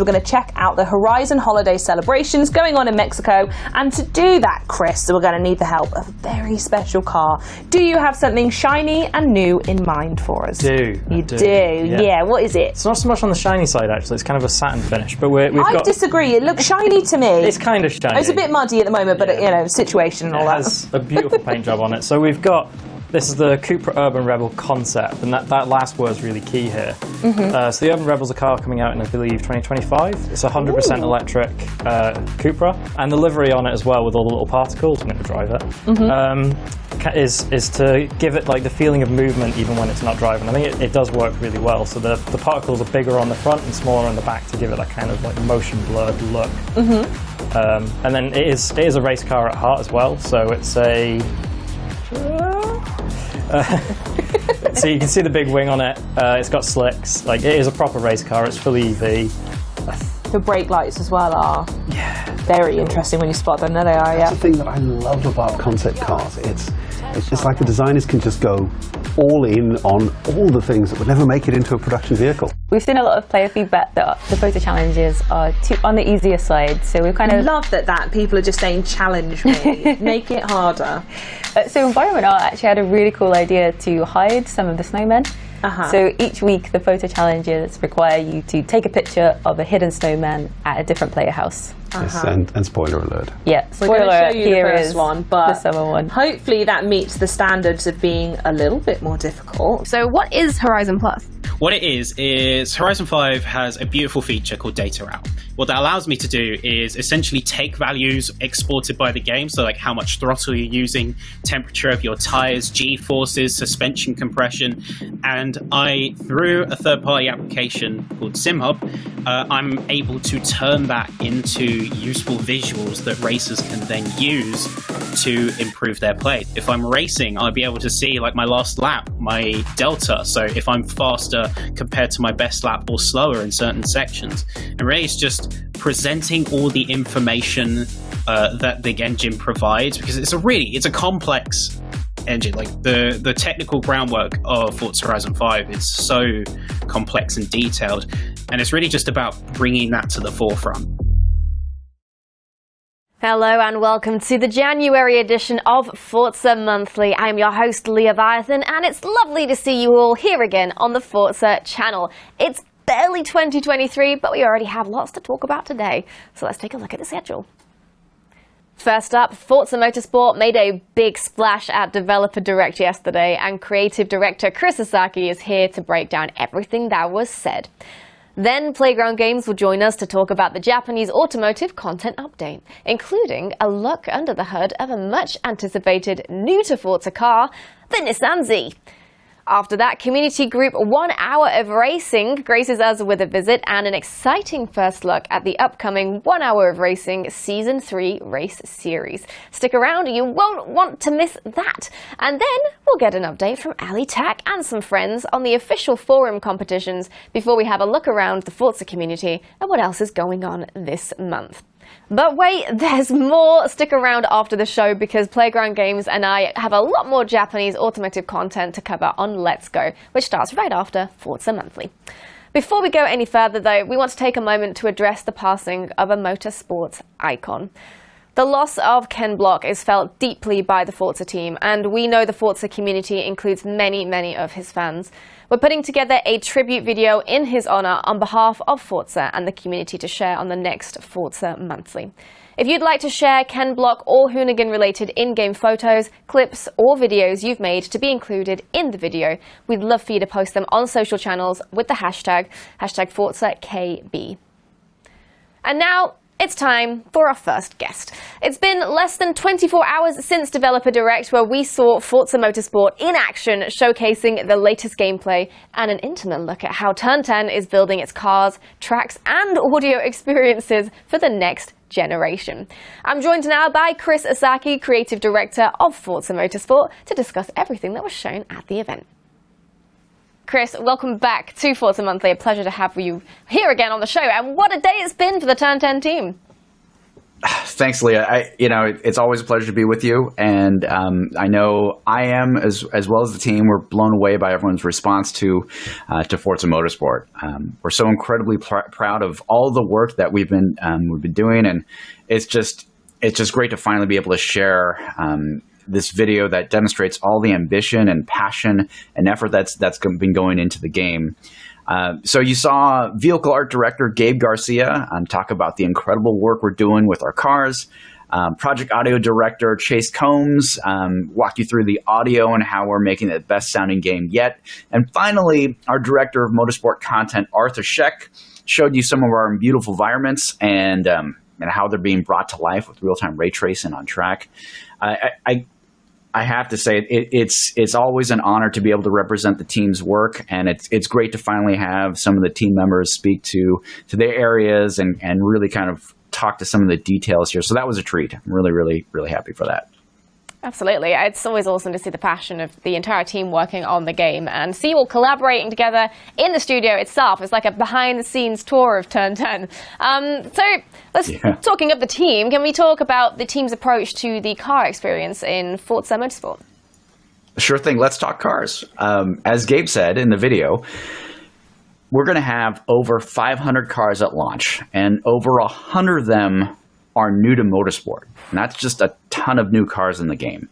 we're going to check out the Horizon holiday celebrations going on in Mexico. And to do that, Chris, we're going to need the help of a very special car. Do you have something shiny and new in mind for us? You do. Yeah. What is it? It's not so much on the shiny side, actually. It's kind of a satin finish, but I disagree. It looks shiny to me. It's kind of shiny. It's a bit muddy at the moment, but you know, situation and all that. It has a beautiful paint job on it. So we've got, this is the Cupra Urban Rebel concept, and that last word's really key here. So the Urban Rebel's a car coming out in, I believe, 2025. It's a 100% electric Cupra, and the livery on it as well, with all the little particles, I'm going to drive it, is to give it like the feeling of movement even when it's not driving. I think it does work really well. So the particles are bigger on the front and smaller on the back to give it that kind of like motion blurred look. And then it is a race car at heart as well. So it's a so you can see the big wing on it. It's got slicks. Like, it is a proper race car. It's fully EV. The brake lights as well are very interesting when you spot them. There they are. That's the thing that I love about concept cars. It's just like the designers can just go all in on all the things that would never make it into a production vehicle. We've seen a lot of player feedback that the photo challenges are on the easier side, so we've kind of love that people are just saying challenge me, make it harder. So Environment Art actually had a really cool idea to hide some of the snowmen. So each week the photo challenges require you to take a picture of a hidden snowman at a different player house. Yes, and spoiler alert. Yeah, spoiler alert. We're going to show you here the first one, but the summer one. Hopefully that meets the standards of being a little bit more difficult. So what is Horizon Plus? What it is Horizon 5 has a beautiful feature called Data Out. What that allows me to do is essentially take values exported by the game, so like how much throttle you're using, temperature of your tires, G-forces, suspension compression, and through a third-party application called SimHub, I'm able to turn that into useful visuals that racers can then use to improve their play. If I'm racing, I'll be able to see like my last lap, my delta, so if I'm faster compared to my best lap or slower in certain sections. And really it's just presenting all the information that the engine provides, because it's a complex engine. Like the technical groundwork of Forza Horizon 5 is so complex and detailed, and it's really just about bringing that to the forefront. Hello and welcome to the January edition of Forza Monthly. I'm your host Leviathan, and it's lovely to see you all here again on the Forza channel. It's barely 2023, but we already have lots to talk about today, so let's take a look at the schedule. First up, Forza Motorsport made a big splash at Developer Direct yesterday, and creative director Chris Sasaki is here to break down everything that was said. Then Playground Games will join us to talk about the Japanese automotive content update, including a look under the hood of a much-anticipated new-to-Forza car, the Nissan Z. After that, community group 1 Hour of Racing graces us with a visit and an exciting first look at the upcoming 1 Hour of Racing Season 3 race series. Stick around, you won't want to miss that. And then we'll get an update from Ali Tak and some friends on the official forum competitions before we have a look around the Forza community and what else is going on this month. But wait, there's more. Stick around after the show because Playground Games and I have a lot more Japanese automotive content to cover on Let's Go, which starts right after Forza Monthly. Before we go any further though, we want to take a moment to address the passing of a motorsports icon. The loss of Ken Block is felt deeply by the Forza team, and we know the Forza community includes many of his fans. We're putting together a tribute video in his honour on behalf of Forza and the community to share on the next Forza Monthly. If you'd like to share Ken Block or Hoonigan-related in-game photos, clips or videos you've made to be included in the video, we'd love for you to post them on social channels with the hashtag ForzaKB. And now, it's time for our first guest. It's been less than 24 hours since Developer Direct, where we saw Forza Motorsport in action, showcasing the latest gameplay and an intimate look at how Turn 10 is building its cars, tracks and audio experiences for the next generation. I'm joined now by Chris Sasaki, creative director of Forza Motorsport, to discuss everything that was shown at the event. Chris, welcome back to Forza Monthly. A pleasure to have you here again on the show. And what a day it's been for the Turn 10 team. Thanks, Leah. It's always a pleasure to be with you, and I know I am as well as the team. We're blown away by everyone's response to Forza Motorsport. We're so incredibly proud of all the work that we've been doing, and it's just great to finally be able to share this video that demonstrates all the ambition and passion and effort that's been going into the game. So you saw vehicle art director Gabe Garcia talk about the incredible work we're doing with our cars. Project audio director Chase Combs walked you through the audio and how we're making it the best sounding game yet. And finally, our director of motorsport content, Arthur Scheck, showed you some of our beautiful environments and how they're being brought to life with real-time ray tracing on track. I have to say, it's always an honor to be able to represent the team's work, and it's great to finally have some of the team members speak to their areas and really kind of talk to some of the details here. So that was a treat. I'm really, really, really happy for that. Absolutely. It's always awesome to see the passion of the entire team working on the game and see you all collaborating together in the studio itself. It's like a behind-the-scenes tour of Turn 10. Talking of the team, can we talk about the team's approach to the car experience in Forza Motorsport? Sure thing. Let's talk cars. As Gabe said in the video, we're going to have over 500 cars at launch, and over 100 of them are new to motorsport. And that's just a ton of new cars in the game.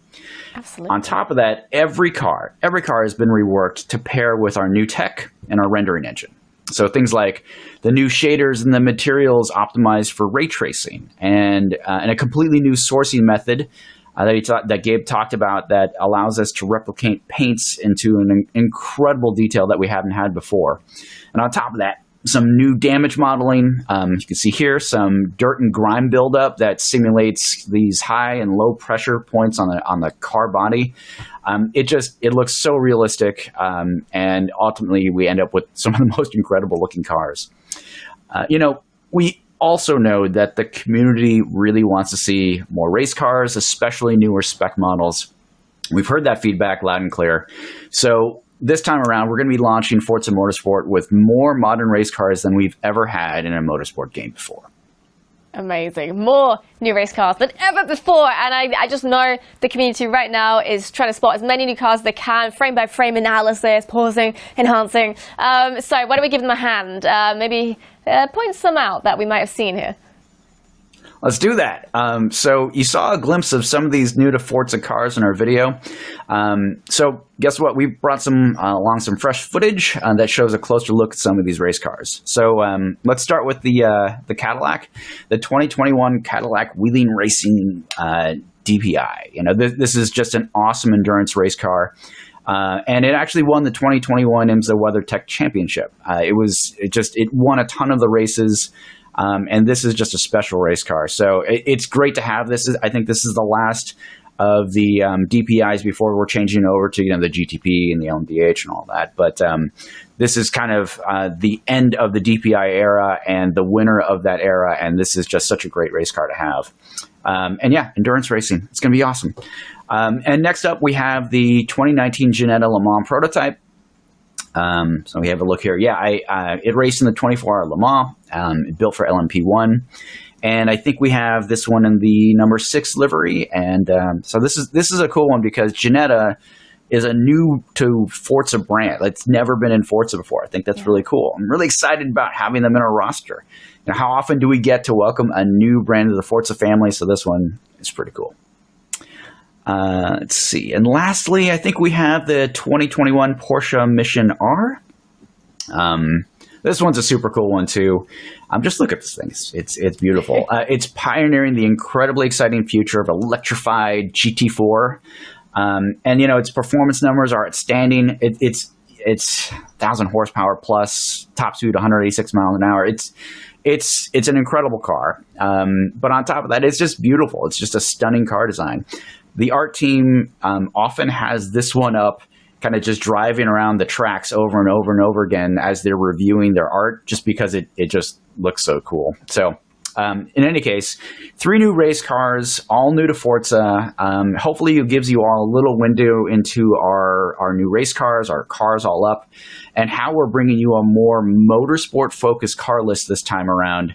Absolutely. On top of that, every car has been reworked to pair with our new tech and our rendering engine. So things like the new shaders and the materials optimized for ray tracing, and a completely new sourcing method that Gabe talked about that allows us to replicate paints into an incredible detail that we haven't had before. And on top of that, some new damage modeling. You can see here some dirt and grime buildup that simulates these high and low pressure points on the car body. It looks so realistic, and ultimately we end up with some of the most incredible looking cars. We also know that the community really wants to see more race cars, especially newer spec models. We've heard that feedback loud and clear. So this time around, we're going to be launching Forza Motorsport with more modern race cars than we've ever had in a motorsport game before. Amazing. More new race cars than ever before. And I just know the community right now is trying to spot as many new cars as they can, frame by frame analysis, pausing, enhancing. So why don't we give them a hand? Maybe point some out that we might have seen here. Let's do that. So you saw a glimpse of some of these new to Forza cars in our video. So guess what? We brought along some fresh footage that shows a closer look at some of these race cars. So let's start with the Cadillac, the 2021 Cadillac Wheeling Racing DPI. This is just an awesome endurance race car. And it actually won the 2021 IMSA WeatherTech Championship. It won a ton of the races. And this is just a special race car. So it's great to have this. I think this is the last of the DPIs before we're changing over to the GTP and the LMDH and all that. But this is kind of the end of the DPI era and the winner of that era. And this is just such a great race car to have. And yeah, endurance racing. It's going to be awesome. And next up, we have the 2019 Ginetta Le Mans prototype. So we have a look here. Yeah, it raced in the 24-hour Le Mans, built for LMP1. And I think we have this one in the number 6 livery. And so this is a cool one because Ginetta is a new to Forza brand. It's never been in Forza before. I think that's really cool. I'm really excited about having them in our roster. How often do we get to welcome a new brand to the Forza family? So this one is pretty cool. Let's see. And lastly, I think we have the 2021 Porsche Mission R. This one's a super cool one too. Just look at this thing. It's beautiful. It's pioneering the incredibly exciting future of electrified GT4. And its performance numbers are outstanding. It's 1,000 horsepower plus, top speed 186 miles an hour. It's an incredible car. But on top of that, it's just beautiful. It's just a stunning car design. The art team often has this one up, kind of just driving around the tracks over and over and over again as they're reviewing their art, just because it just looks so cool. So in any case, 3 new race cars, all new to Forza. Hopefully it gives you all a little window into our new race cars, our cars all up, and how we're bringing you a more motorsport-focused car list this time around.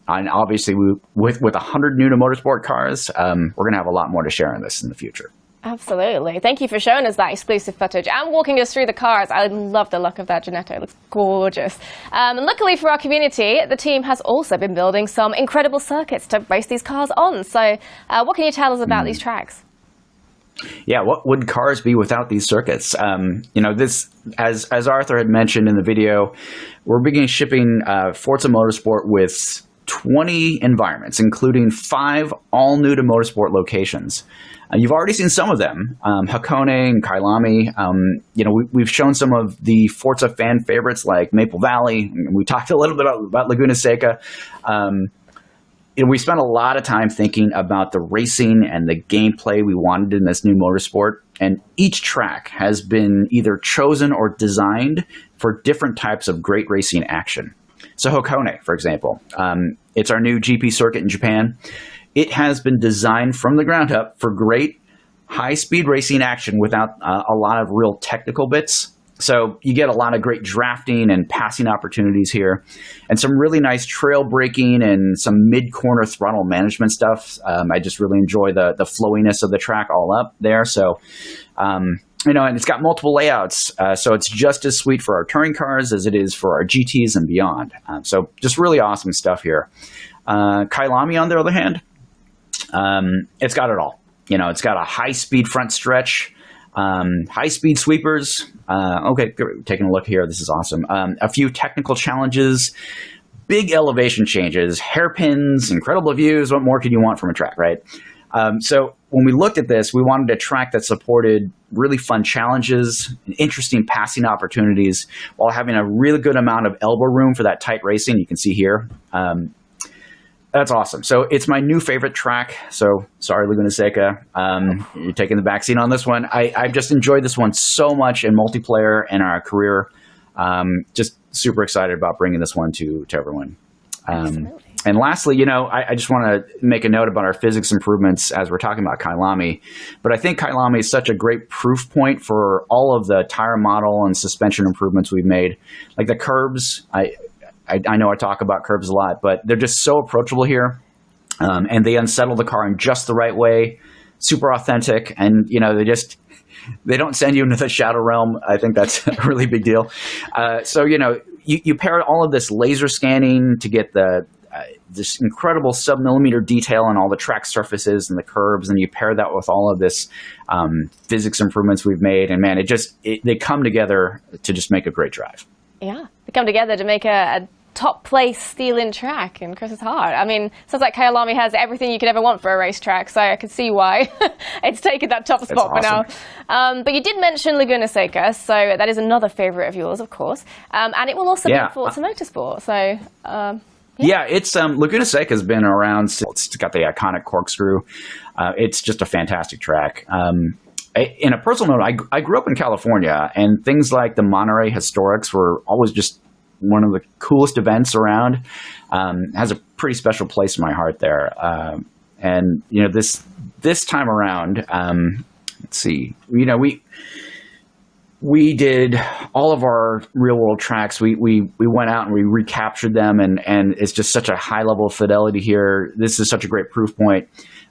And obviously, with 100 new to motorsport cars, we're going to have a lot more to share on this in the future. Absolutely. Thank you for showing us that exclusive footage and walking us through the cars. I love the look of that Genetto. It looks gorgeous. And luckily for our community, the team has also been building some incredible circuits to race these cars on. So what can you tell us about these tracks? Yeah, what would cars be without these circuits? This, as Arthur had mentioned in the video, we're beginning shipping Forza Motorsport with 20 environments, including 5 all new to motorsport locations. You've already seen some of them, Hakone and Kailami. We've shown some of the Forza fan favorites like Maple Valley. We talked a little bit about Laguna Seca. We spent a lot of time thinking about the racing and the gameplay we wanted in this new motorsport. And each track has been either chosen or designed for different types of great racing action. So Hakone, for example, it's our new GP circuit in Japan. It has been designed from the ground up for great high-speed racing action without a lot of real technical bits. So you get a lot of great drafting and passing opportunities here, and some really nice trail braking and some mid-corner throttle management stuff. I just really enjoy the flowiness of the track all up there. So, and it's got multiple layouts, so it's just as sweet for our touring cars as it is for our GTs and beyond. So just really awesome stuff here. Kailami, on the other hand, it's got it all. It's got a high-speed front stretch, high-speed sweepers. Okay, taking a look here. This is awesome. A few technical challenges, big elevation changes, hairpins, incredible views. What more could you want from a track, right? So when we looked at this, we wanted a track that supported really fun challenges, interesting passing opportunities, while having a really good amount of elbow room for that tight racing. You can see here. That's awesome. So it's my new favorite track. So sorry, Laguna Seca, you're taking the backseat on this one. I've just enjoyed this one so much in multiplayer and our career. Just super excited about bringing this one to everyone. And lastly, I just want to make a note about our physics improvements as we're talking about Kailami. But I think Kailami is such a great proof point for all of the tire model and suspension improvements we've made. Like the curbs, I know I talk about curbs a lot, but they're just so approachable here. And they unsettle the car in just the right way, super authentic. And, they don't send you into the shadow realm. I think that's a really big deal. So, you pair all of this laser scanning to get this incredible sub-millimeter detail on all the track surfaces and the curbs, and you pair that with all of this physics improvements we've made. And, man, they come together to just make a great drive. Yeah, they come together to make a top place steal-in track in Chris's heart. I mean, sounds like Kailami has everything you could ever want for a racetrack, so I can see why it's taken that top spot for now. But you did mention Laguna Seca, so that is another favourite of yours, of course. And it will also be Forza Motorsport, so... it's Laguna Seca has been around. It's got the iconic corkscrew. It's just a fantastic track. In a personal note, I grew up in California, and things like the Monterey Historics were always just one of the coolest events around. It has a pretty special place in my heart there. And this time around, let's see, we did all of our real world tracks. We went out and we recaptured them, and it's just such a high level of fidelity here. This is such a great proof point.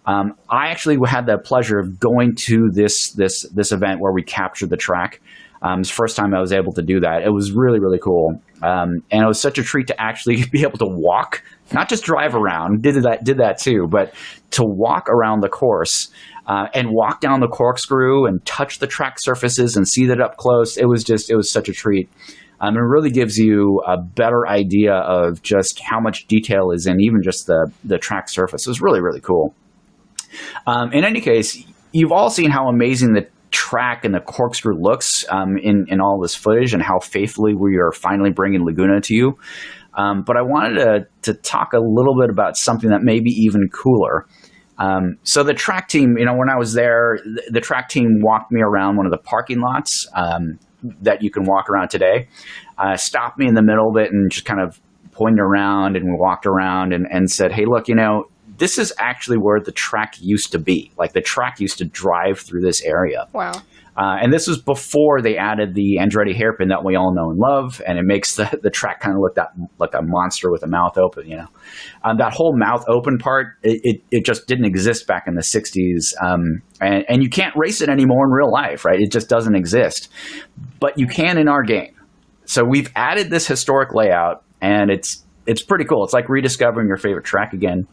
I actually had the pleasure of going to this event where we captured the track. It's the first time I was able to do that. It was really, really cool. And it was such a treat to actually be able to walk, not just drive around, did that too, but to walk around the course and walk down the corkscrew and touch the track surfaces and see that up close. It was such a treat. It really gives you a better idea of just how much detail is in even just the track surface. It was really, really cool. In any case, you've all seen how amazing the track and the corkscrew looks in all this footage, and how faithfully we are finally bringing Laguna to you. But I wanted to talk a little bit about something that may be even cooler. So the track team, when I was there, the track team walked me around one of the parking lots that you can walk around today, stopped me in the middle of it and just kind of pointed around, and we walked around and said, hey, look, this is actually where the track used to be. Like, the track used to drive through this area. Wow. And this was before they added the Andretti hairpin that we all know and love, and it makes the track kind of look like a monster with a mouth open, that whole mouth open part, it just didn't exist back in the 60s. And you can't race it anymore in real life, right? It just doesn't exist. But you can in our game. So we've added this historic layout, and it's pretty cool. It's like rediscovering your favorite track again.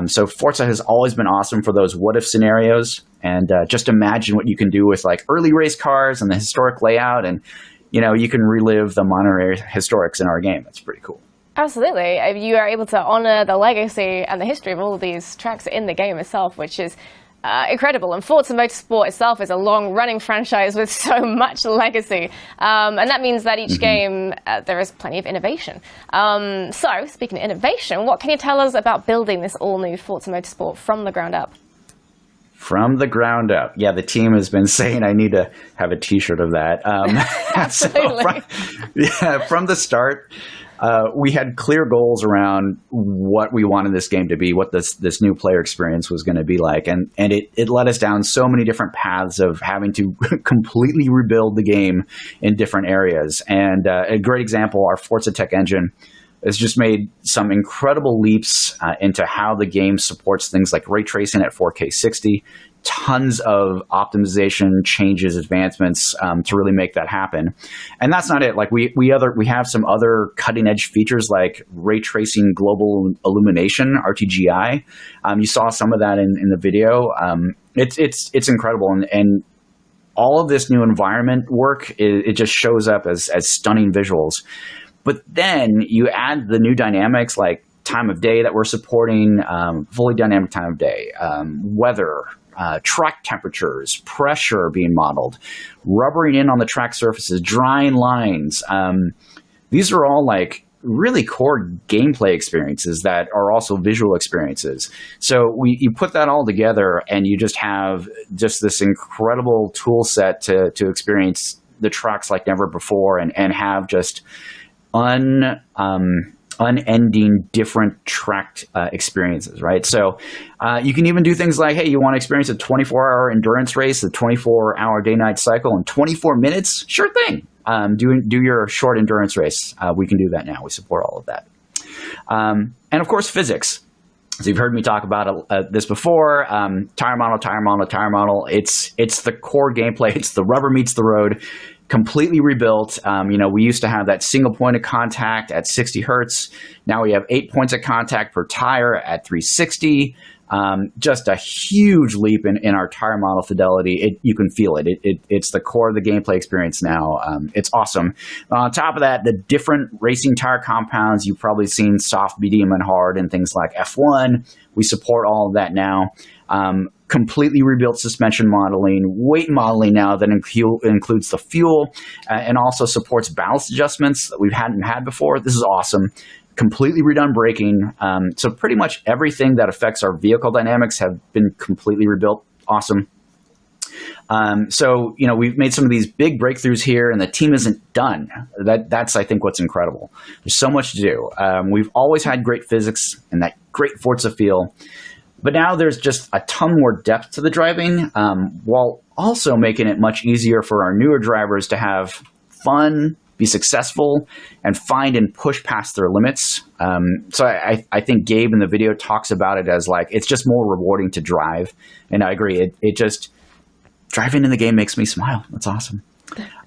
So Forza has always been awesome for those what-if scenarios, and just imagine what you can do with like early race cars and the historic layout, and you can relive the modern historics in our game. It's pretty cool. Absolutely. You are able to honor the legacy and the history of all of these tracks in the game itself, which is incredible. And Forza Motorsport itself is a long-running franchise with so much legacy. And that means that each game, there is plenty of innovation. So, speaking of innovation, what can you tell us about building this all-new Forza Motorsport from the ground up? From the ground up. Yeah, the team has been saying I need to have a T-shirt of that. Absolutely. From the start, we had clear goals around what we wanted this game to be, what this new player experience was going to be like. And it led us down so many different paths of having to completely rebuild the game in different areas. And a great example, our Forza Tech engine has just made some incredible leaps into how the game supports things like ray tracing at 4K 60, tons of optimization changes, advancements to really make that happen. And that's not it. Like we have some other cutting edge features like ray tracing global illumination, RTGI. You saw some of that in the video. It's incredible. And all of this new environment work, it just shows up as stunning visuals. But then you add the new dynamics like time of day that we're supporting, fully dynamic time of day, weather, track temperatures, pressure being modeled, rubbering in on the track surfaces, drying lines. These are all like really core gameplay experiences that are also visual experiences. So you put that all together and you just have just this incredible tool set to experience the tracks like never before and have just unending different tracked experiences, right? So you can even do things like, hey, you want to experience a 24-hour endurance race, a 24-hour day-night cycle in 24 minutes? Sure thing. Do your short endurance race. We can do that now. We support all of that. And of course, physics. So you've heard me talk about this before. Tire model. It's the core gameplay. It's the rubber meets the road. Completely rebuilt. We used to have that single point of contact at 60 hertz. Now we have 8 points of contact per tire at 360. Just a huge leap in our tire model fidelity. You can feel it. It's the core of the gameplay experience now. It's awesome. On top of that, the different racing tire compounds, you've probably seen soft, medium, and hard and things like F1. We support all of that now. Completely rebuilt suspension modeling, weight modeling now that includes the fuel and also supports ballast adjustments that we hadn't had before. This is awesome. Completely redone braking. So pretty much everything that affects our vehicle dynamics have been completely rebuilt. Awesome. So we've made some of these big breakthroughs here, and the team isn't done. That's I think what's incredible. There's so much to do. We've always had great physics and that great Forza feel. But now there's just a ton more depth to the driving, while also making it much easier for our newer drivers to have fun, be successful, and find and push past their limits. So I think Gabe in the video talks about it as like, it's just more rewarding to drive. And I agree. It just, driving in the game makes me smile. That's awesome.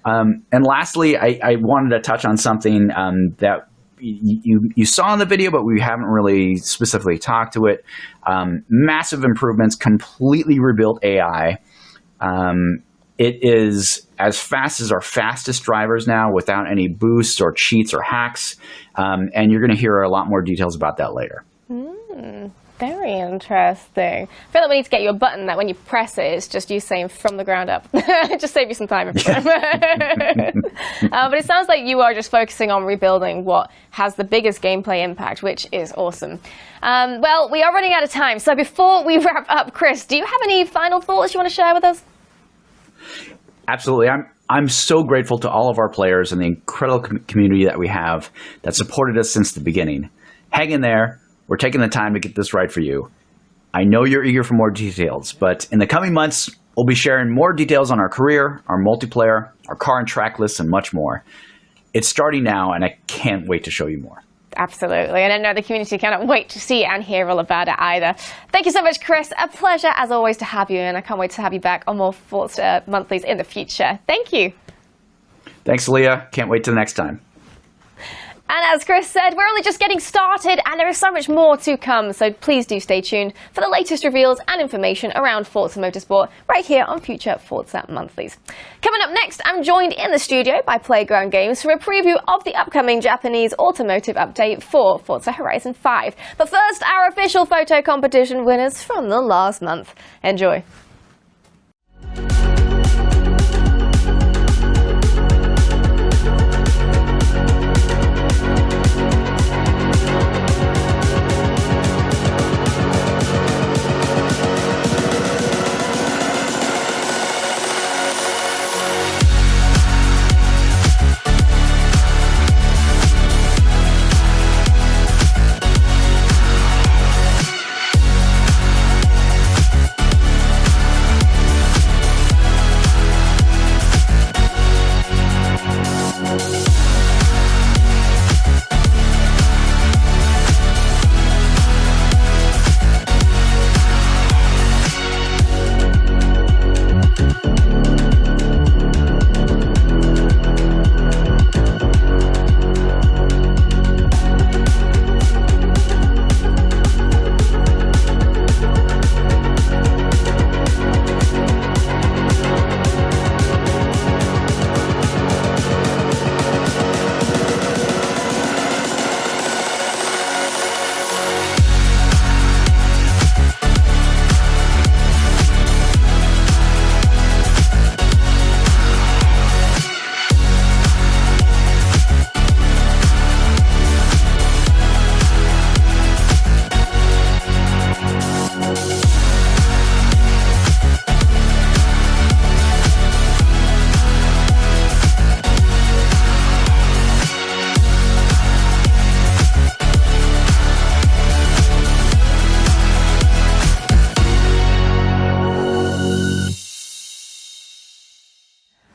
And lastly, I wanted to touch on something that you saw in the video, but we haven't really specifically talked to it. Massive improvements, completely rebuilt AI. It is as fast as our fastest drivers now without any boosts or cheats or hacks. And you're going to hear a lot more details about that later. Very interesting. I feel like we need to get you a button that when you press it, it's just you saying from the ground up. Just save you some time. But it sounds like you are just focusing on rebuilding what has the biggest gameplay impact, which is awesome. Well, we are running out of time. So before we wrap up, Chris, do you have any final thoughts you want to share with us? Absolutely. I'm so grateful to all of our players and the incredible community that we have that supported us since the beginning. Hang in there. We're taking the time to get this right for you. I know you're eager for more details, but in the coming months, We'll be sharing more details on our career, our multiplayer, our car and track lists, and much more. It's starting now, and I can't wait to show you more. Absolutely, and I know the community cannot wait to see and hear all about it either. Thank you so much, Chris. A pleasure, as always, to have you, and I can't wait to have you back on more Forza Monthlies in the future. Thank you. Thanks, Leah. Can't wait till next time. And as Chris said, we're only just getting started and there is so much more to come, so please do stay tuned for the latest reveals and information around Forza Motorsport right here on future Forza Monthlies. Coming up next, I'm joined in the studio by Playground Games for a preview of the upcoming Japanese automotive update for Forza Horizon 5. But first, our official photo competition winners from the last month. Enjoy.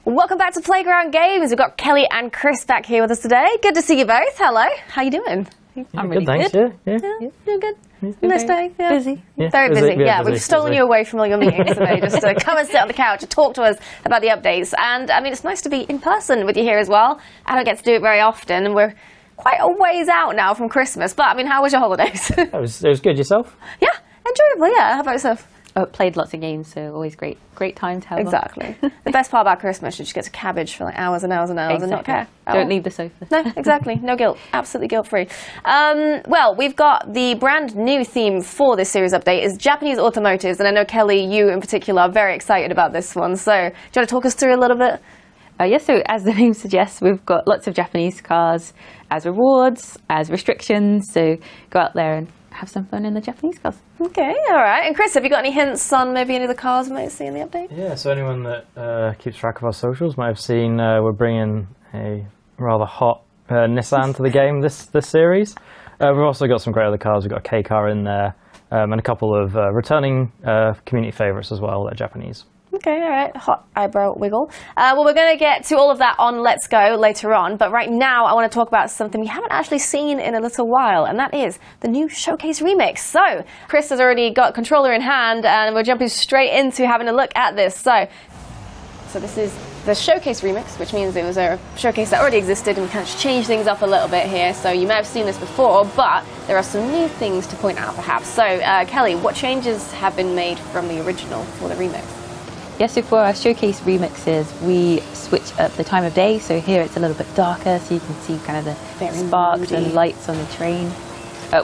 Welcome back to Playground Games. We've got Kelly and Chris back here with us today. Good to see you both. Hello. How you doing? I'm really Thanks. good. Yeah. Doing good? Nice day? Yeah. Busy. Yeah, Very busy. Yeah, we've stolen busy. you away from all your meetings today just to come and sit on the couch and talk to us about the updates. And, I mean, it's nice to be in person with you here as well. I don't get to do it very often, and we're quite a ways out now from Christmas. But, I mean, how was your holidays? It was good. Yourself? Yeah, enjoyable, yeah. How about yourself? Played lots of games, so always great time to have. Exactly. The best part about Christmas is you just get to cabbage for like hours and hours and hours and not care. Don't leave the sofa. No, exactly. No guilt. Absolutely guilt-free. Well, we've got the brand new theme for this series update is Japanese automotives, and I know, Kelly, you in particular are very excited about this one. So do you want to talk us through a little bit? Yes, so as the name suggests, we've got lots of Japanese cars as rewards, as restrictions, so go out there and have some fun in the Japanese cars. Okay, all right. And Chris, have you got any hints on maybe any of the cars we might see in the update? Yeah, so anyone that keeps track of our socials might have seen we're bringing a rather hot Nissan to the game this series. We've also got some great other cars. We've got a K car in there and a couple of returning community favourites as well that are Japanese. Okay, all right. Hot eyebrow wiggle. Well, we're going to get to all of that on Let's Go later on, but right now I want to talk about something we haven't actually seen in a little while, and that is the new Showcase Remix. So, Chris has already got controller in hand, and we're jumping straight into having a look at this. So this is the Showcase Remix, which means it was a showcase that already existed, and we kind of changed things up a little bit here. So you may have seen this before, but there are some new things to point out, perhaps. So, Kelly, what changes have been made from the original for the remix? Yes, so for our Showcase remixes, we switch up the time of day. So here it's a little bit darker, so you can see kind of the Very sparks moody and lights on the train.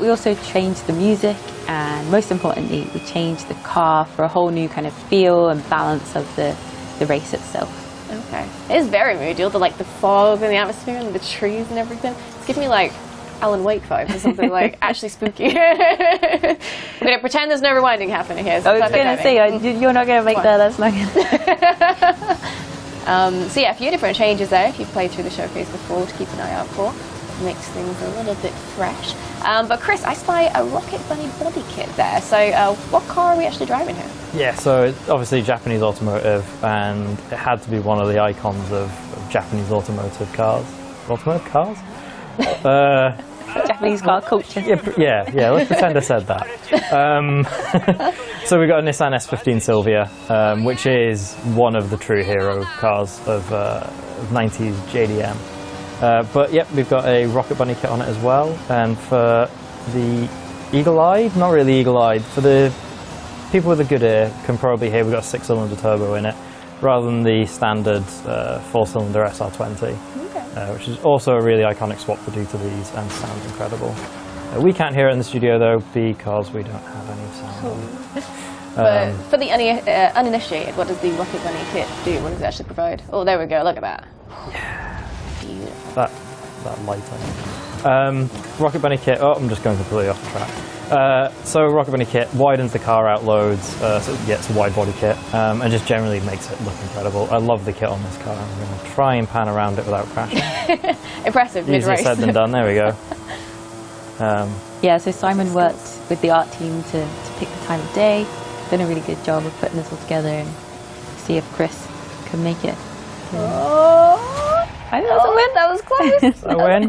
We also changed the music, and most importantly, we changed the car for a whole new kind of feel and balance of the race itself. Okay. It is very moody, all the, like, the fog and the atmosphere and the trees and everything. It's giving me, like, Alan Wake vibes or something, like, actually spooky. We're going to pretend there's no rewinding happening here. So I was going to say, you're not going to make that, that's not going to... So yeah, a few different changes there if you've played through the showcase before to keep an eye out for. Makes things a little bit fresh. But Chris, I spy a Rocket Bunny body kit there. So what car are we actually driving here? Yeah, so it's obviously Japanese automotive, and it had to be one of the icons of Japanese automotive cars. Automotive cars? Japanese car culture. Yeah, let's pretend I said that. So we've got a Nissan S15 Silvia, which is one of the true hero cars of 90s JDM. But yep, we've got a Rocket Bunny kit on it as well, and for the eagle-eyed, not really eagle-eyed, for the people with a good ear can probably hear we've got a 6-cylinder turbo in it, rather than the standard 4-cylinder SR20, which is also a really iconic swap to do to these and sounds incredible. We can't hear it in the studio though because we don't have any sound on it. But for the uninitiated, what does the Rocket Bunny kit do? What does it actually provide? Oh, there we go, look at that. Beautiful. That lighting. Rocket Bunny kit, I'm just going completely off the track. So Rocket Bunny kit widens the car out loads, so it's a wide body kit, and just generally makes it look incredible. I love the kit on this car. I'm going to try and pan around it without crashing. Impressive, Easier mid-race. said than done, there we go. Yeah, so Simon worked with the art team to pick the time of day, done a really good job of putting this all together and see if Chris can make it. I think that was a win. That was close. A win.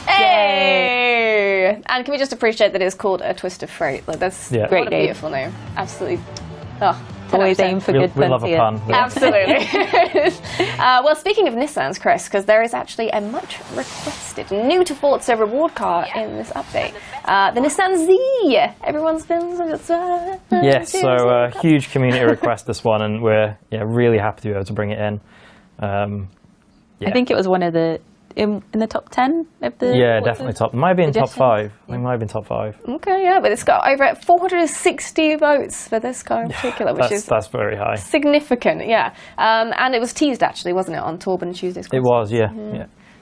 Hey! And can we just appreciate that it's called a Twist of Freight? Like, that's Yeah. what a name. beautiful name. Absolutely. Oh, Always 10 aim for We good love a plenty. pun. Yeah. Absolutely. Well, speaking of Nissans, Chris, because there is actually a much requested new to Forza reward car in this update. The Nissan Z. Everyone's been... Yes, so huge community request this one, and we're really happy to be able to bring it in. I think it was one of the in the top 10 of the. Yeah, definitely top. Might be in top editions? 5. I think it might have been top 5. Okay, yeah, but it's got over 460 votes for this car in particular, which is That's very high. significant, yeah. And it was teased, actually, wasn't it, on Torben Tuesday's It was, yeah.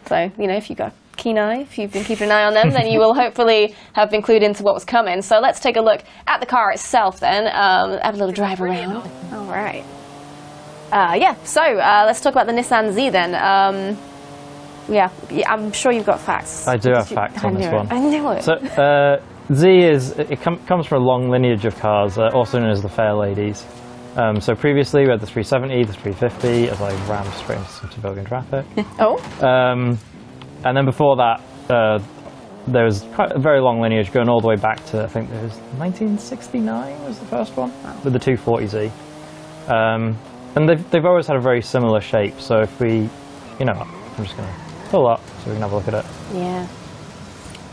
So, if you've got a keen eye, if you've been keeping an eye on them, then you will hopefully have been clued into what was coming. So let's take a look at the car itself then, have a little drive around. All right. So let's talk about the Nissan Z then. I'm sure you've got facts. I do have facts on this one. I knew it. So Z comes from a long lineage of cars, also known as the Fair Ladies. So previously we had the 370, the 350, as I rammed straight into some civilian traffic. And then before that, there was quite a very long lineage going all the way back to, I think it was 1969 was the first one, with the 240Z. And they've always had a very similar shape, so if we, I'm just going to pull up so we can have a look at it. Yeah.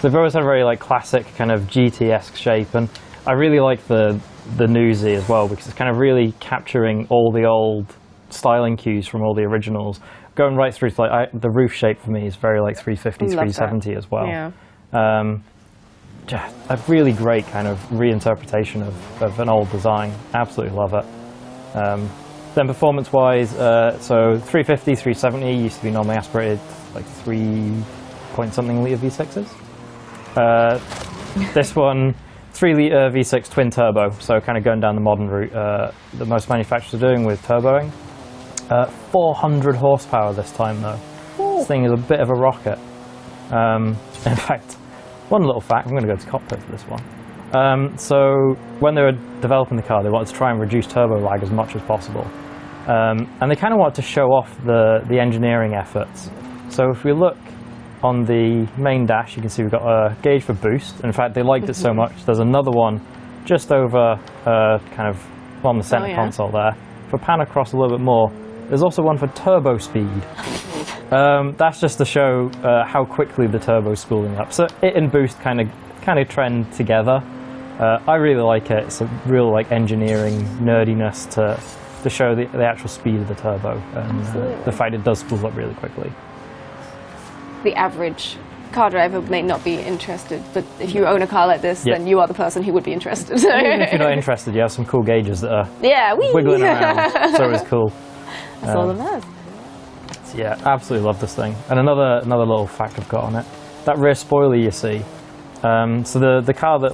They've always had a very classic kind of GT-esque shape, and I really like the new Z as well because it's kind of really capturing all the old styling cues from all the originals, going right through to the roof shape for me is very 350, 370 as well. Yeah. A really great kind of reinterpretation of an old design. Absolutely love it. Then performance-wise, so 350, 370 used to be normally aspirated 3-point-something litre V6s. This one, 3-litre V6 twin turbo, so kind of going down the modern route that most manufacturers are doing with turboing. 400 horsepower this time though. Ooh. This thing is a bit of a rocket. In fact, one little fact, I'm going to go to cockpit for this one. So when they were developing the car, they wanted to try and reduce turbo lag as much as possible. And they kind of wanted to show off the engineering efforts. So if we look on the main dash, you can see we've got a gauge for boost. In fact, they liked it so much, there's another one just over kind of on the center console there. If we pan across a little bit more, there's also one for turbo speed. That's just to show how quickly the turbo's spooling up. So it and boost kind of trend together. I really like it. It's a real engineering nerdiness to show the actual speed of the turbo and the fact it does spool up really quickly. The average car driver may not be interested, but if you own a car like this, then you are the person who would be interested. Even if you're not interested, you have some cool gauges that are wiggling around, so it's cool. That's all that matters. Yeah, absolutely love this thing. And another little fact I've got on it, that rear spoiler you see. So the car that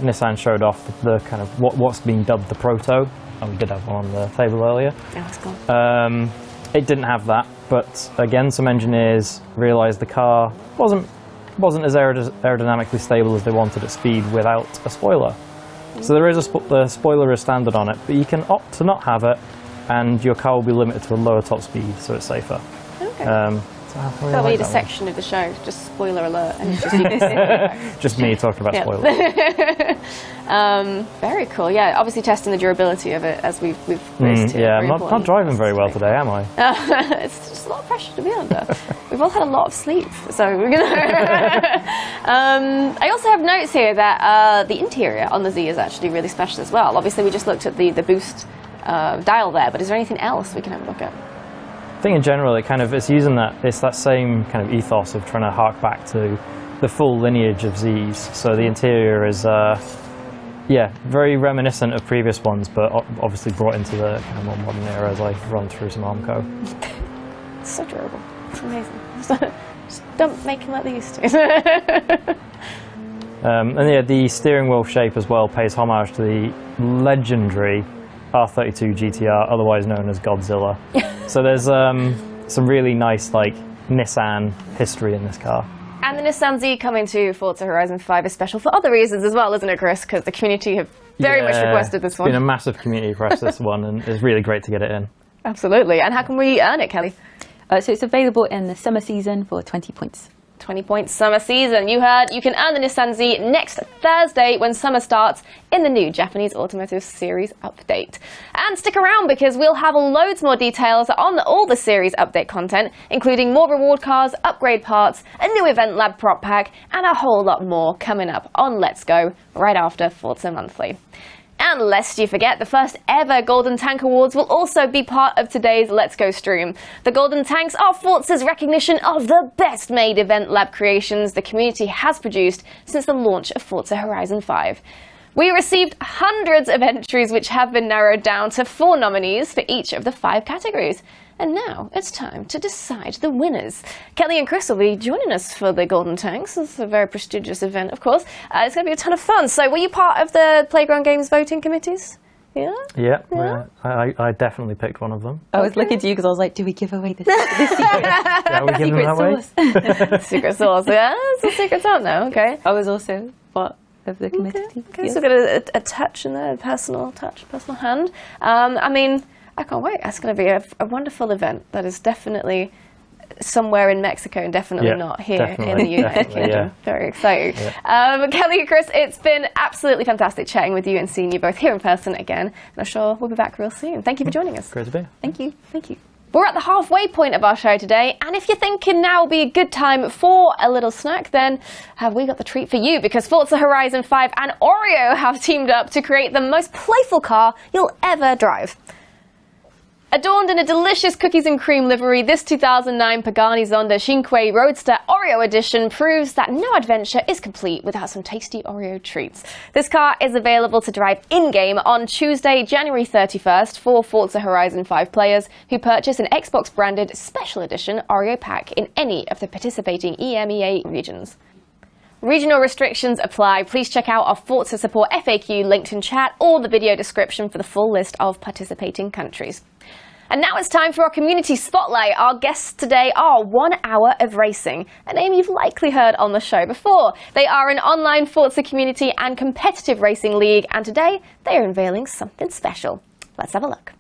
Nissan showed off, the kind of what's being dubbed the Proto, and we did have one on the table earlier. That's cool. It didn't have that, but again, some engineers realised the car wasn't as aerodynamically stable as they wanted at speed without a spoiler. So there is the spoiler is standard on it, but you can opt to not have it, and your car will be limited to a lower top speed, so it's safer. Okay. That'll be the section of the show, just spoiler alert, and it's just you can see just me talking about spoilers. Very cool. Yeah, obviously testing the durability of it as we've raised here. Yeah, I'm not driving very well today, am I? It's just a lot of pressure to be under. We've all had a lot of sleep, so we're gonna. I also have notes here that the interior on the Z is actually really special as well. Obviously, we just looked at the boost dial there, but is there anything else we can have a look at? I think in general it's using that same kind of ethos of trying to hark back to the full lineage of Zs. So the interior is very reminiscent of previous ones, but obviously brought into the kind of more modern era as I run through some Armco. It's so durable. It's amazing. Just don't make them like they used to. The steering wheel shape as well pays homage to the legendary R32 GTR, otherwise known as Godzilla. So there's some really nice Nissan history in this car. And the Nissan Z coming to Forza Horizon 5 is special for other reasons as well, isn't it, Chris? Because the community have very much requested this one. It's been a massive community request, this one, and it's really great to get it in. Absolutely. And how can we earn it, Kelly? So it's available in the summer season for 20 points. 20 points summer season. You heard, you can earn the Nissan Z next Thursday when summer starts in the new Japanese Automotive Series update. And stick around because we'll have loads more details on all the series update content, including more reward cars, upgrade parts, a new event lab prop pack, and a whole lot more coming up on Let's Go right after Forza Monthly. And lest you forget, the first ever Golden Tank Awards will also be part of today's Let's Go stream. The Golden Tanks are Forza's recognition of the best made event lab creations the community has produced since the launch of Forza Horizon 5. We received hundreds of entries which have been narrowed down to 4 nominees for each of the 5 categories. And now it's time to decide the winners. Kelly and Chris will be joining us for the Golden Tanks. It's a very prestigious event, of course. It's going to be a ton of fun. So were you part of the Playground Games voting committees? Yeah? Yeah. I definitely picked one of them. I was looking to you because I was like, do we give away the secret? Yeah, we give them that way? Secret sauce, yeah? It's a secret out now, okay. I was also part of the committee. Okay, so we've got a touch in there, a personal touch, personal hand. I can't wait. That's going to be a wonderful event that is definitely somewhere in Mexico and definitely not here in the United Kingdom. Yeah. Very exciting. Yeah. Kelly and Chris, it's been absolutely fantastic chatting with you and seeing you both here in person again. And I'm sure we'll be back real soon. Thank you for joining us. Great to be here. Thank you. Thank you. We're at the halfway point of our show today, and if you're thinking now would be a good time for a little snack, then have we got the treat for you, because Forza Horizon 5 and Oreo have teamed up to create the most playful car you'll ever drive. Adorned in a delicious cookies and cream livery, this 2009 Pagani Zonda Cinque Roadster Oreo Edition proves that no adventure is complete without some tasty Oreo treats. This car is available to drive in-game on Tuesday, January 31st for Forza Horizon 5 players who purchase an Xbox-branded Special Edition Oreo pack in any of the participating EMEA regions. Regional restrictions apply. Please check out our Forza Support FAQ linked in chat or the video description for the full list of participating countries. And now it's time for our community spotlight. Our guests today are 1 Hour of Racing, a name you've likely heard on the show before. They are an online Forza community and competitive racing league, and today they are unveiling something special. Let's have a look.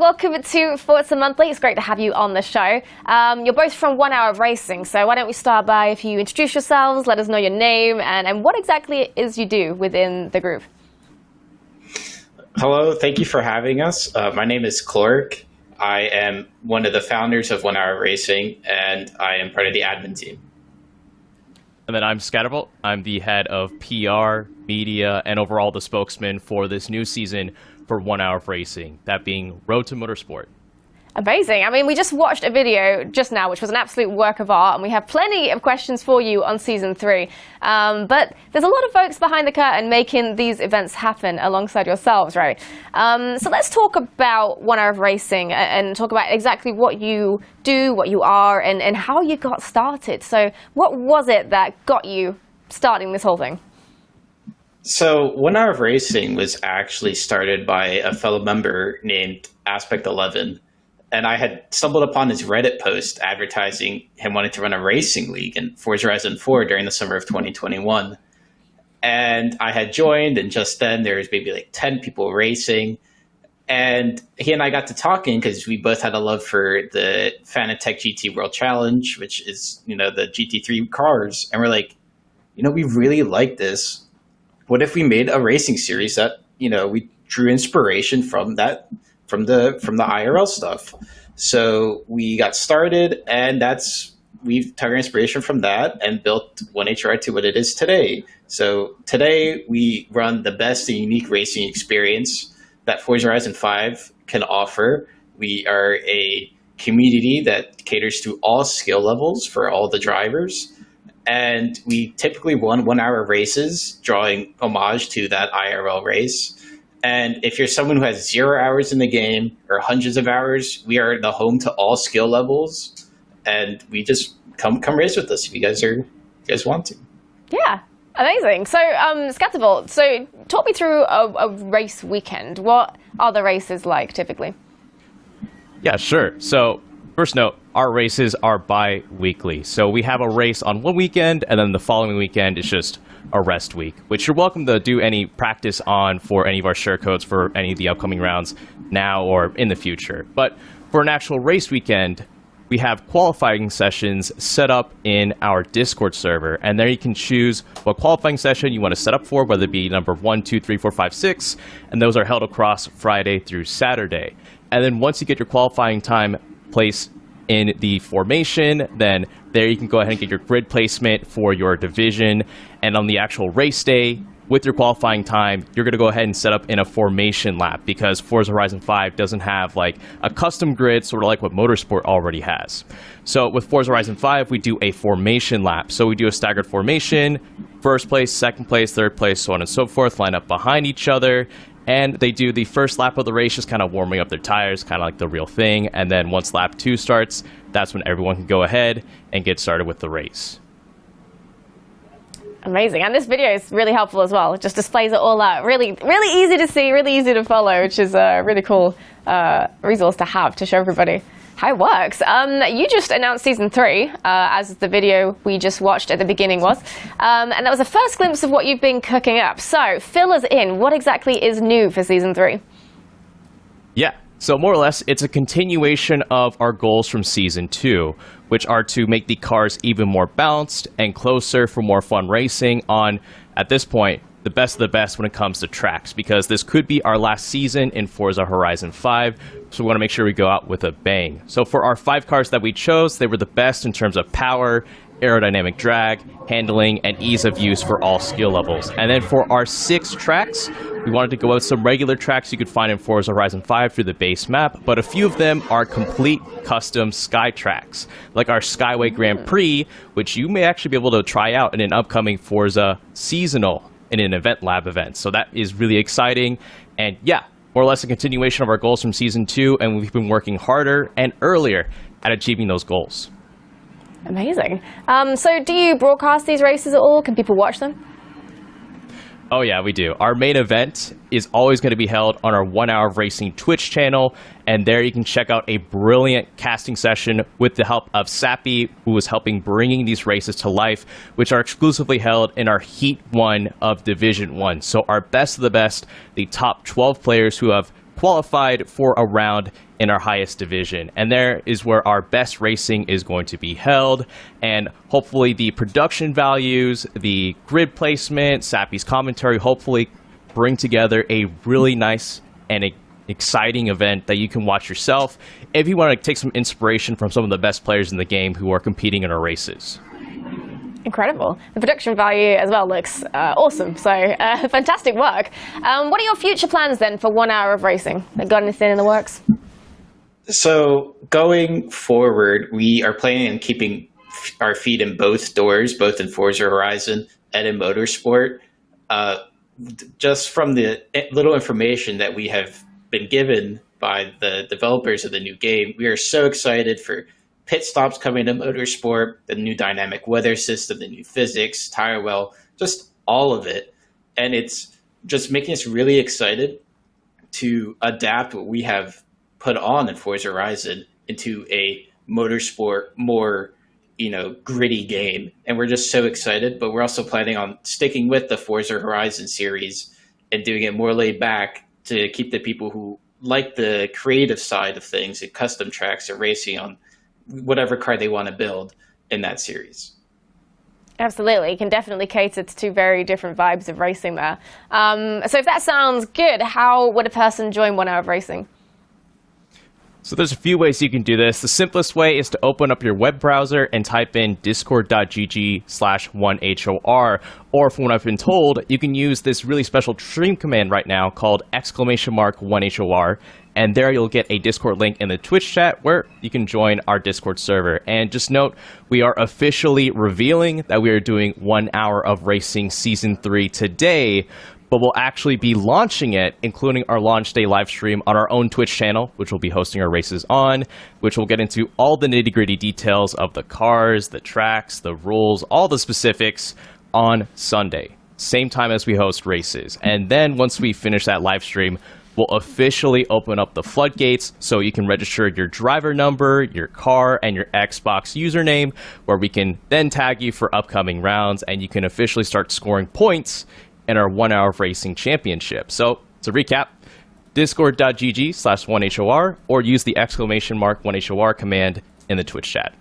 welcome to Forza Monthly. It's great to have you on the show. You're both from 1 Hour of Racing, so why don't we start by if you introduce yourselves, let us know your name, and what exactly it is you do within the group. Hello, thank you for having us. My name is Clark. I am one of the founders of 1 Hour Racing, and I am part of the admin team. And then I'm Scatterbolt. I'm the head of PR, media, and overall the spokesman for this new season for 1 Hour of Racing, that being Road to Motorsport. Amazing. I mean, we just watched a video just now, which was an absolute work of art, and we have plenty of questions for you on Season 3. But there's a lot of folks behind the curtain making these events happen alongside yourselves, right? So let's talk about 1 Hour of Racing and talk about exactly what you do, what you are, and how you got started. So what was it that got you starting this whole thing? So 1 Hour of Racing was actually started by a fellow member named Aspect 11. And I had stumbled upon his Reddit post advertising him wanting to run a racing league in Forza Horizon 4 during the summer of 2021. And I had joined, and just then there was maybe like 10 people racing. And he and I got to talking because we both had a love for the Fanatec GT World Challenge, which is, the GT3 cars. And we're like, we really like this. What if we made a racing series that, we drew inspiration from that, from the IRL stuff. So we got started, and we've took our inspiration from that and built 1HR to what it is today. So today we run the best and unique racing experience that Forza Horizon 5 can offer. We are a community that caters to all skill levels for all the drivers. And we typically run 1 hour races, drawing homage to that IRL race. And if you're someone who has 0 hours in the game or hundreds of hours, we are the home to all skill levels. And we just come race with us if you guys want to. Yeah, amazing. So, Scatterbolt, so talk me through a race weekend. What are the races like typically? Yeah, sure. So first note, our races are bi-weekly. So we have a race on one weekend, and then the following weekend is just a rest week, which you're welcome to do any practice on for any of our share codes for any of the upcoming rounds now or in the future. But for an actual race weekend, we have qualifying sessions set up in our Discord server, and there you can choose what qualifying session you want to set up for, whether it be number 1, 2, 3, 4, 5, 6, and those are held across Friday through Saturday. And then once you get your qualifying time placed in the formation, then there you can go ahead and get your grid placement for your division. And on the actual race day, with your qualifying time, you're going to go ahead and set up in a formation lap, because Forza Horizon 5 doesn't have like a custom grid, sort of like what Motorsport already has. So with Forza Horizon 5, we do a formation lap. So we do a staggered formation, first place, second place, third place, so on and so forth, line up behind each other. And they do the first lap of the race, just kind of warming up their tires, kind of like the real thing. And then once lap 2 starts, that's when everyone can go ahead and get started with the race. Amazing. And this video is really helpful as well. It just displays it all out. Really, really easy to see, really easy to follow, which is a really cool resource to have to show everybody how it works. You just announced Season 3, as the video we just watched at the beginning was. And that was the first glimpse of what you've been cooking up. So fill us in. What exactly is new for Season 3? Yeah. So more or less, it's a continuation of our goals from Season 2, which are to make the cars even more balanced and closer for more fun racing on, at this point, the best of the best when it comes to tracks, because this could be our last season in Forza Horizon 5, so we want to make sure we go out with a bang. So for our 5 cars that we chose, they were the best in terms of power, aerodynamic drag, handling, and ease of use for all skill levels. And then for our 6 tracks, we wanted to go with some regular tracks you could find in Forza Horizon 5 through the base map, but a few of them are complete custom sky tracks, like our Skyway Grand Prix, which you may actually be able to try out in an upcoming Forza seasonal in an event lab event. So that is really exciting. And yeah, more or less a continuation of our goals from Season 2, and we've been working harder and earlier at achieving those goals. Amazing. So do you broadcast these races at all? Can people watch them? Oh yeah, we do. Our main event is always going to be held on our 1 Hour of Racing Twitch channel, and there you can check out a brilliant casting session with the help of Sappy, who was helping bringing these races to life, which are exclusively held in our Heat 1 of Division 1. So our best of the best, the top 12 players who have qualified for a round in our highest division. And there is where our best racing is going to be held. And hopefully the production values, the grid placement, Sappy's commentary, hopefully bring together a really nice and exciting event that you can watch yourself if you want to take some inspiration from some of the best players in the game who are competing in our races. Incredible. The production value as well looks awesome. So fantastic work. What are your future plans then for 1 hour of racing? Got anything in the works? So going forward, we are planning on keeping our feet in both doors, both in Forza Horizon and in Motorsport. Just from the little information that we have been given by the developers of the new game, we are so excited for pit stops coming to Motorsport, the new dynamic weather system, the new physics, tire well, just all of it. And it's just making us really excited to adapt what we have put on in Forza Horizon into a Motorsport, more, gritty game. And we're just so excited, but we're also planning on sticking with the Forza Horizon series and doing it more laid back to keep the people who like the creative side of things and custom tracks or racing on whatever car they want to build in that series. Absolutely. You can definitely cater to two very different vibes of racing there. So if that sounds good, how would a person join 1 hour of racing? So there's a few ways you can do this. The simplest way is to open up your web browser and type in discord.gg/1HOR. Or from what I've been told, you can use this really special stream command right now called !1HOR. And there you'll get a Discord link in the Twitch chat where you can join our Discord server. And just note, we are officially revealing that we are doing 1 hour of racing Season 3 today, but we'll actually be launching it, including our launch day live stream on our own Twitch channel, which we'll be hosting our races on, which will get into all the nitty-gritty details of the cars, the tracks, the rules, all the specifics on Sunday, same time as we host races. And then once we finish that live stream, we'll officially open up the floodgates so you can register your driver number, your car, and your Xbox username, where we can then tag you for upcoming rounds, and you can officially start scoring points in our 1 hour of racing championship. So to recap, discord.gg/1HOR or use the !1HOR command in the Twitch chat.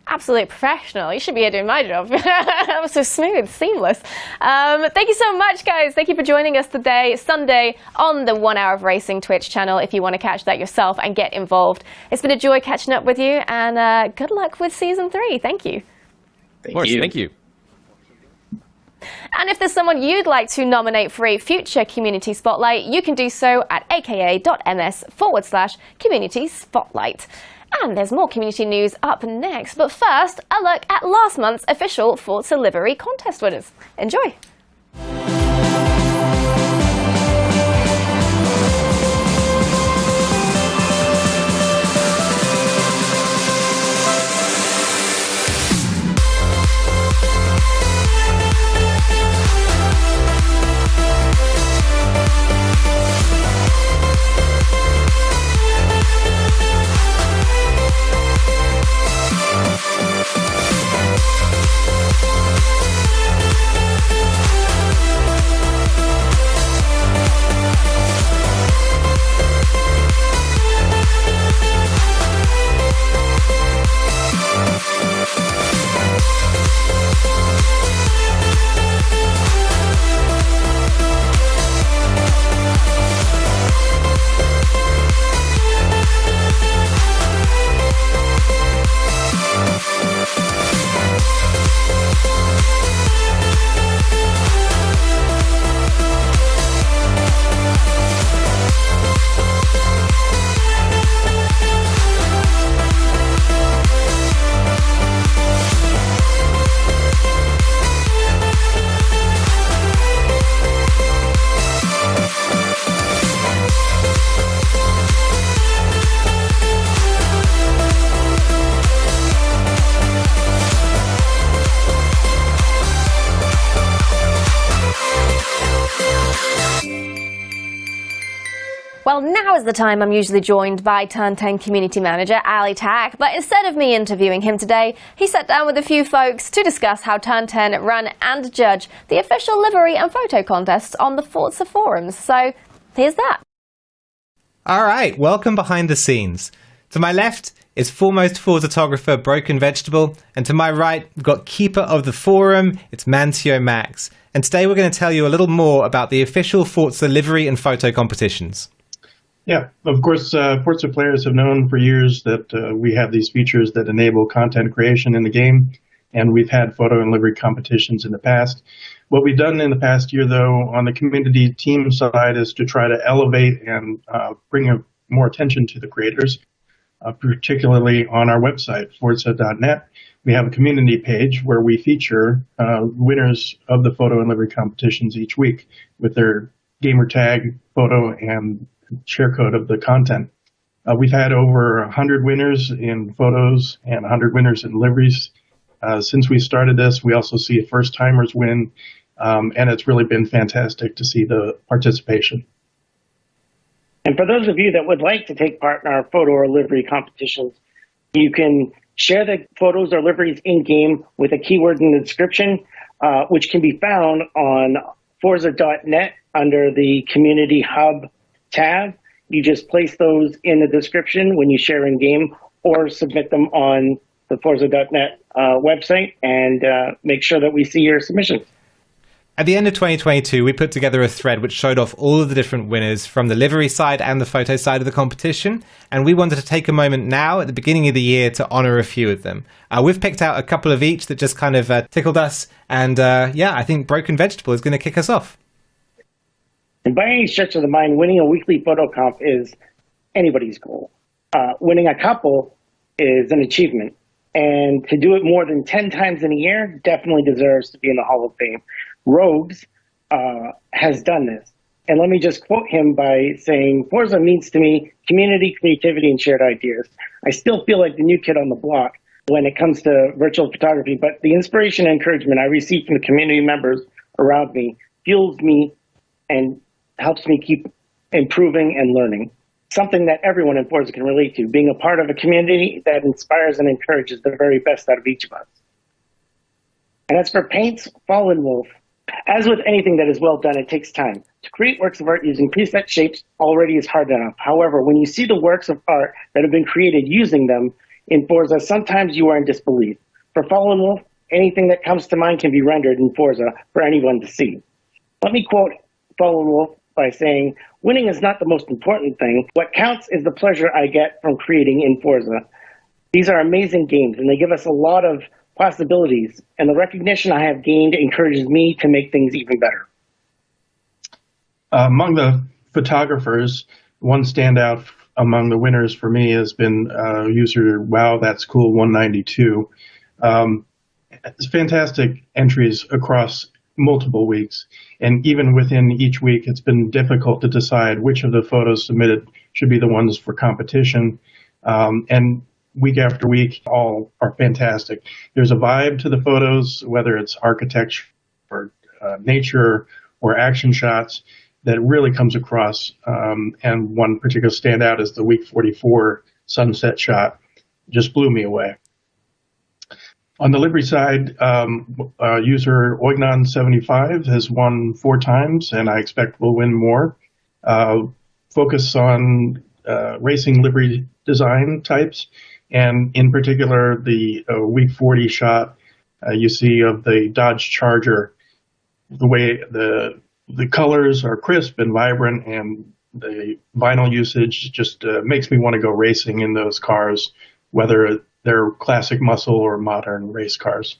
Absolute professional. You should be here doing my job. That was so smooth, seamless. Thank you so much, guys. Thank you for joining us today, Sunday, on the 1 hour of racing Twitch channel, if you want to catch that yourself and get involved. It's been a joy catching up with you, and good luck with Season 3. Thank you. Thank you. And if there's someone you'd like to nominate for a future Community Spotlight, you can do so at aka.ms/Community Spotlight. And there's more community news up next. But first, a look at last month's official Forza livery contest winners. Enjoy. Well, now is the time I'm usually joined by Turn 10 Community Manager Ali Tack, but instead of me interviewing him today, he sat down with a few folks to discuss how Turn 10 run and judge the official livery and photo contests on the Forza forums. So, here's that. All right, welcome behind the scenes. To my left is foremost photographer Broken Vegetable, and to my right, we've got keeper of the forum, it's Mancio Max. And today we're going to tell you a little more about the official Forza livery and photo competitions. Yeah, of course, Forza players have known for years that we have these features that enable content creation in the game, and we've had photo and livery competitions in the past. What we've done in the past year, though, on the community team side is to try to elevate and bring more attention to the creators, particularly on our website, Forza.net. We have a community page where we feature winners of the photo and livery competitions each week with their gamer tag, photo, and share code of the content. We've had over 100 winners in photos and 100 winners in liveries. Since we started this, we also see first-timers win, and it's really been fantastic to see the participation. And for those of you that would like to take part in our photo or livery competitions, you can share the photos or liveries in-game with a keyword in the description, which can be found on Forza.net under the Community Hub tab. You just place those in the description when you share in-game or submit them on the Forza.net website and make sure that we see your submissions. At the end of 2022, we put together a thread which showed off all of the different winners from the livery side and the photo side of the competition, and we wanted to take a moment now at the beginning of the year to honor a few of them. We've picked out a couple of each that just kind of tickled us, and I think Broken Vegetable is going to kick us off. And by any stretch of the mind, winning a weekly photo comp is anybody's goal. Winning a couple is an achievement, and to do it more than 10 times in a year definitely deserves to be in the Hall of Fame. Rogues has done this. And let me just quote him by saying, Forza means to me community, creativity, and shared ideas. I still feel like the new kid on the block when it comes to virtual photography, but the inspiration and encouragement I receive from the community members around me fuels me and helps me keep improving and learning. Something that everyone in Forza can relate to, being a part of a community that inspires and encourages the very best out of each of us. And as for Paint's Fallen Wolf, as with anything that is well done, it takes time. To create works of art using preset shapes already is hard enough. However, when you see the works of art that have been created using them in Forza, sometimes you are in disbelief. For Fallen Wolf, anything that comes to mind can be rendered in Forza for anyone to see. Let me quote Fallen Wolf by saying, winning is not the most important thing. What counts is the pleasure I get from creating in Forza. These are amazing games, and they give us a lot of possibilities, and the recognition I have gained encourages me to make things even better. Among the photographers, one standout among the winners for me has been user Wow That's Cool 192. It's fantastic entries across multiple weeks, and even within each week it's been difficult to decide which of the photos submitted should be the ones for competition, and week after week, all are fantastic. There's a vibe to the photos, whether it's architecture or nature or action shots, that really comes across. And one particular standout is the week 44 sunset shot. Just blew me away. On the livery side, user Oignon75 has won 4 times, and I expect will win more. Focus on racing livery design types. And in particular, the week 40 shot you see of the Dodge Charger, the way the colors are crisp and vibrant, and the vinyl usage just makes me want to go racing in those cars, whether they're classic muscle or modern race cars.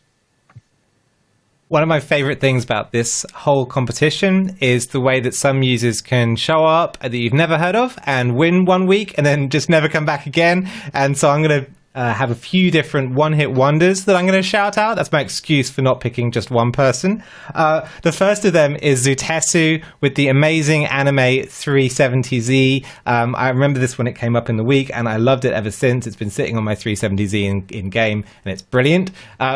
One of my favorite things about this whole competition is the way that some users can show up that you've never heard of and win one week and then just never come back again. And so I'm going to have a few different one-hit wonders that I'm going to shout out. That's my excuse for not picking just one person. The first of them is Zutetsu with the amazing anime 370Z. I remember this when it came up in the week, and I loved it ever since. It's been sitting on my 370Z in game, and it's brilliant.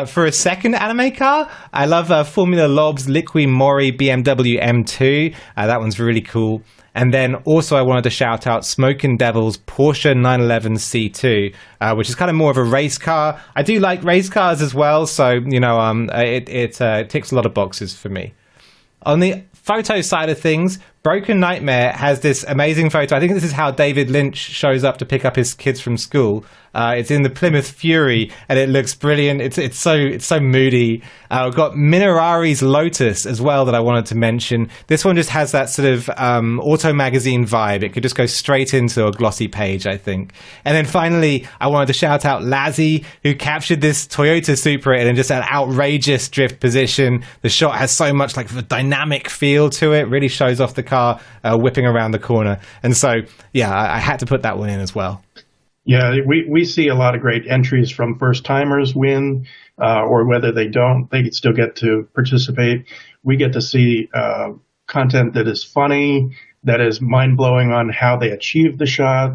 For a second anime car, I love Formula Lob's Liqui Mori BMW M2. That one's really cool. And then also I wanted to shout out Smokin' Devil's Porsche 911 C2, which is kind of more of a race car. I do like race cars as well, so, you know, it ticks a lot of boxes for me. On the photo side of things, Broken Nightmare has this amazing photo. I think this is how David Lynch shows up to pick up his kids from school. It's in the Plymouth Fury, and it looks brilliant. It's so moody. We've got Minarari's Lotus as well that I wanted to mention. This one just has that sort of auto magazine vibe. It could just go straight into a glossy page, I think. And then finally, I wanted to shout out Lazzy, who captured this Toyota Supra in just an outrageous drift position. The shot has so much like a dynamic feel to it. Really shows off the car whipping around the corner. And so, yeah, I had to put that one in as well. Yeah, we see a lot of great entries from first-timers win, or whether they don't, they still get to participate. We get to see content that is funny, that is mind-blowing on how they achieved the shot,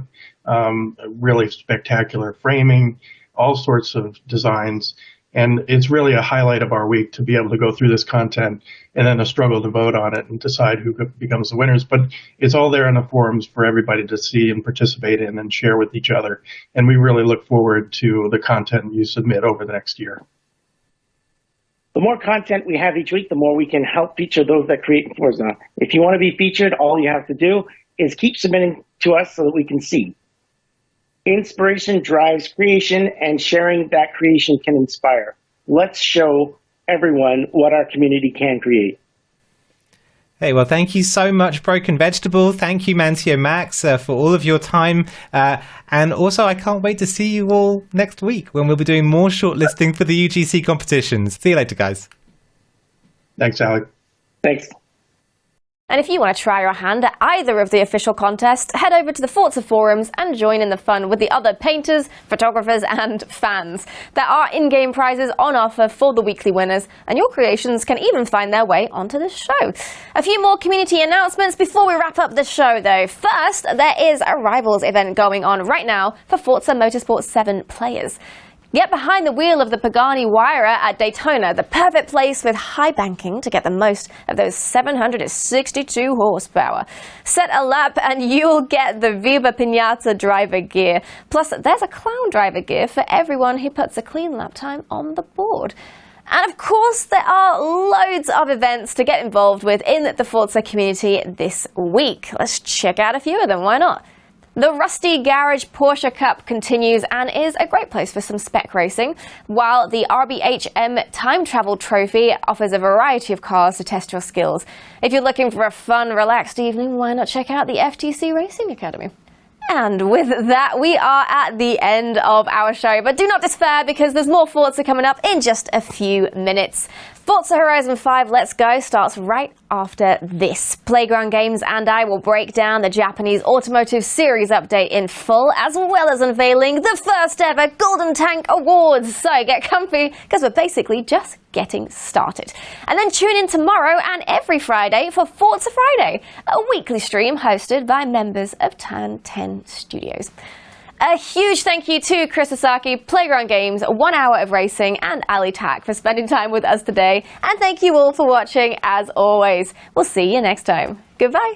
really spectacular framing, all sorts of designs. And it's really a highlight of our week to be able to go through this content and then a struggle to vote on it and decide who becomes the winners. But it's all there in the forums for everybody to see and participate in and share with each other. And we really look forward to the content you submit over the next year. The more content we have each week, the more we can help feature those that create in Forza. If you want to be featured, all you have to do is keep submitting to us so that we can see. Inspiration drives creation, and sharing that creation can inspire. Let's show everyone what our community can create. Hey, well, thank you so much, Broken Vegetable. Thank you, Mantio Max, for all of your time. And also, I can't wait to see you all next week when we'll be doing more shortlisting for the UGC competitions. See you later, guys. Thanks, Alec. Thanks. And if you want to try your hand at either of the official contests, head over to the Forza forums and join in the fun with the other painters, photographers and fans. There are in-game prizes on offer for the weekly winners, and your creations can even find their way onto the show. A few more community announcements before we wrap up the show though. First, there is a Rivals event going on right now for Forza Motorsport 7 players. Get behind the wheel of the Pagani Huayra at Daytona, the perfect place with high banking to get the most of those 762 horsepower. Set a lap and you'll get the Viva Pinata driver gear. Plus, there's a clown driver gear for everyone who puts a clean lap time on the board. And of course, there are loads of events to get involved with in the Forza community this week. Let's check out a few of them, why not? The Rusty Garage Porsche Cup continues and is a great place for some spec racing, while the RBHM Time Travel Trophy offers a variety of cars to test your skills. If you're looking for a fun, relaxed evening, why not check out the FTC Racing Academy? And with that, we are at the end of our show. But do not despair, because there's more Forza coming up in just a few minutes. Forza Horizon 5 Let's Go starts right after this. Playground Games and I will break down the Japanese Automotive Series update in full, as well as unveiling the first ever Golden Tank Awards. So get comfy, because we're basically just getting started. And then tune in tomorrow and every Friday for Forza Friday, a weekly stream hosted by members of Tan 10 Studios. A huge thank you to Chris Sasaki, Playground Games, 1 Hour of Racing, and Ali Tak for spending time with us today. And thank you all for watching, as always. We'll see you next time. Goodbye.